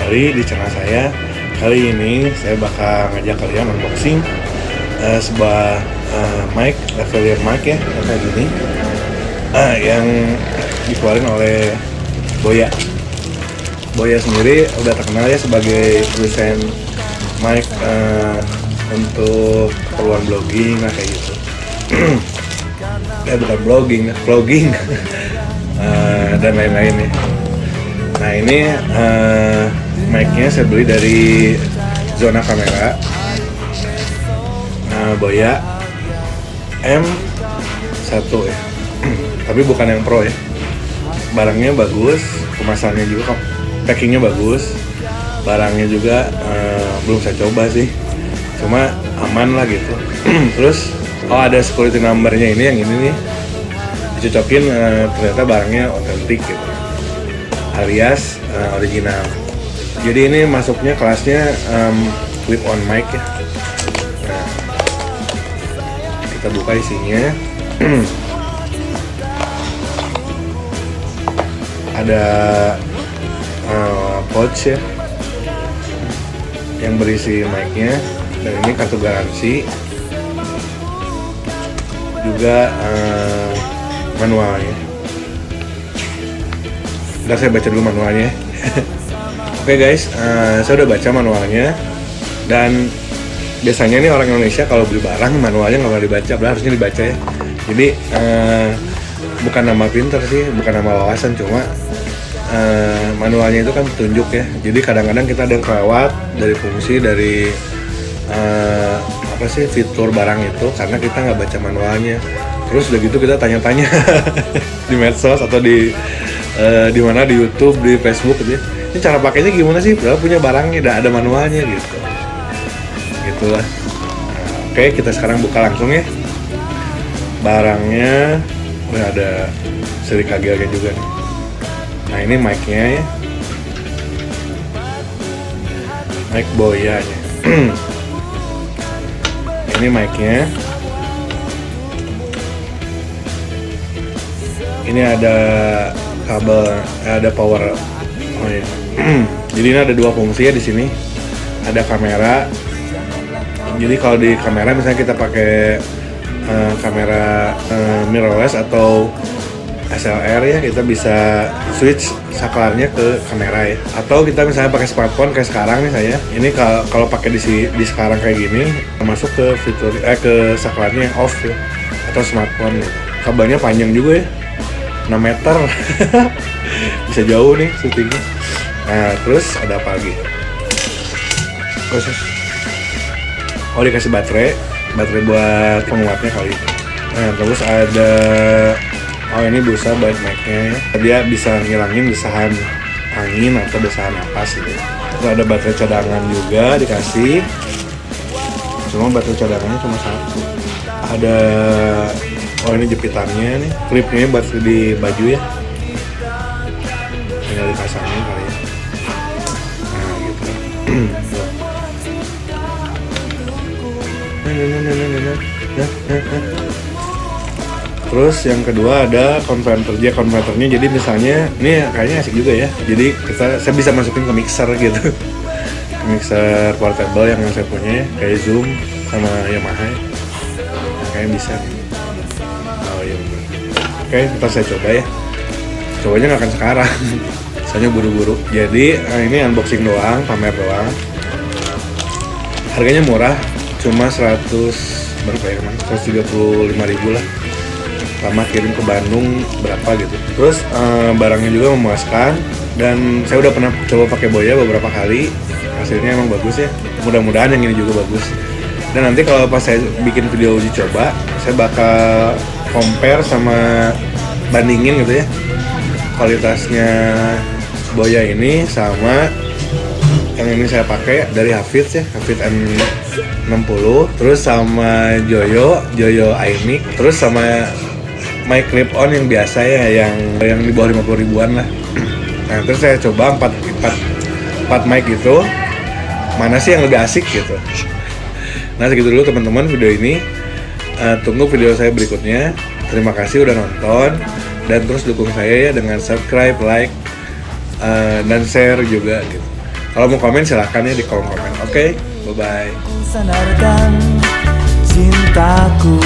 kembali di channel saya. Kali ini saya bakal ngajak kalian unboxing sebuah mic, lavalier mic ya, kayak gini, yang dikeluarin oleh Boya. Boya sendiri udah terkenal ya sebagai produsen mic untuk keperluan blogging lah kayak gitu. Bukan vlogging dan lain-lain ya. Nah ini mic-nya saya beli dari Zona Kamera, Boya M1 ya. Tapi bukan yang pro ya. Barangnya bagus, kemasannya juga, packingnya bagus. Barangnya juga belum saya coba sih, cuma aman lah gitu. Terus ada security number-nya ini, yang ini nih dicocokin, ternyata barangnya otentik gitu, alias original. Jadi ini masuknya kelasnya clip on mic ya. Nah, kita buka isinya. Ada pouch ya yang berisi mic-nya, dan ini kartu garansi juga, manualnya. Ntar saya baca dulu manualnya. Oke guys, saya udah baca manualnya, dan biasanya nih orang Indonesia kalau beli barang manualnya nggak pernah dibaca, padahal harusnya dibaca ya. Jadi bukan nama pinter sih, bukan nama wawasan, cuma manualnya itu kan petunjuk ya. Jadi kadang-kadang kita ada yang kelewat dari fungsi, dari fitur barang itu karena kita nggak baca manualnya. Terus udah gitu kita tanya-tanya di medsos atau di mana, di YouTube, di Facebook gitu ya. Ini cara pakainya gimana sih? Padahal punya barangnya, udah ada manualnya gitu. Gitulah. Nah, oke, kita sekarang buka langsung ya. Barangnya udah ada seri KGL juga nih. Nah ini mic-nya ya. Mic Boya nya. Ini mic-nya. Ini ada kabel, ada power. Oh ya. Jadi ini ada dua fungsi ya di sini. Ada kamera. Jadi kalau di kamera misalnya kita pakai kamera mirrorless atau SLR ya, kita bisa switch saklarnya ke kamera ya. Atau kita misalnya pakai smartphone kayak sekarang nih saya. Ini kalau pakai di sekarang kayak gini, masuk ke fitur ke saklarnya off ya, atau smartphone gitu. Kabelnya panjang juga ya, 6 meter. Bisa jauh nih syutingnya. Nah terus ada apa lagi? Oh dikasih baterai buat penguatnya kali. Nah terus ada, ini busa buat mic-nya ya. Dia bisa ngilangin desahan angin atau desahan napas gitu. Terus ada baterai cadangan juga dikasih. Cuma baterai cadangannya cuma satu. Ada, ini jepitannya nih, klipnya buat di baju ya. Tinggal dipasangin kali ya. Nah gitu. Terus yang kedua ada konverternya. Jadi misalnya ini kayaknya asik juga ya. Jadi saya bisa masukin ke mixer gitu. Mixer portable yang saya punya ya, kayak Zoom sama Yamaha. Nah, kayaknya bisa. Oh iya. Oke, ntar saya coba ya. Cobanya nggak akan sekarang. Soalnya buru-buru. Jadi ini unboxing doang, pamer doang. Harganya murah, cuma 135.000 lah. Sama kirim ke Bandung berapa gitu. Terus barangnya juga memuaskan, dan saya udah pernah coba pakai Boya beberapa kali. Hasilnya emang bagus ya. Mudah-mudahan yang ini juga bagus. Dan nanti kalau pas saya bikin video uji coba, saya bakal compare sama bandingin gitu ya, kualitasnya Boya ini sama yang ini saya pakai dari Hafidz ya, Hafidz N60, terus sama Joyo iMic, terus sama mic clip on yang biasa ya, yang di bawah 50 ribuan lah. Nah terus saya coba 4 mic gitu, mana sih yang lebih asik gitu. Nah segitu dulu teman-teman video ini. Tunggu video saya berikutnya. Terima kasih udah nonton, dan terus dukung saya ya dengan subscribe, like, dan share juga gitu. Kalau mau komen silahkan ya di kolom komen. Oke, bye bye. Sandarkan cintaku